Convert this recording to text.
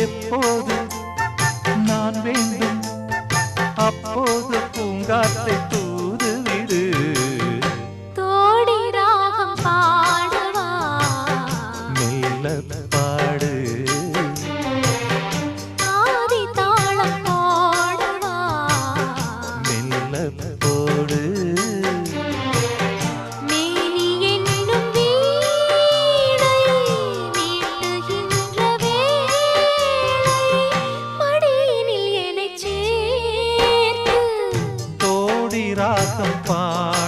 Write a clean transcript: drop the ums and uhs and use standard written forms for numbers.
எப்போது நான் வேண்டும் அப்போது பூங்காற்றை தூது விடு. தோடி ராகம் பாடவா மெல்ல பாடு. ஆதி தாளம் போடவா மெல்ல போடு. மேனி என்னும் வீணை மீட்டுகின்ற வேளை மடியினில் என்னைச் சேர்த்து தோடி ராகம் பாடு.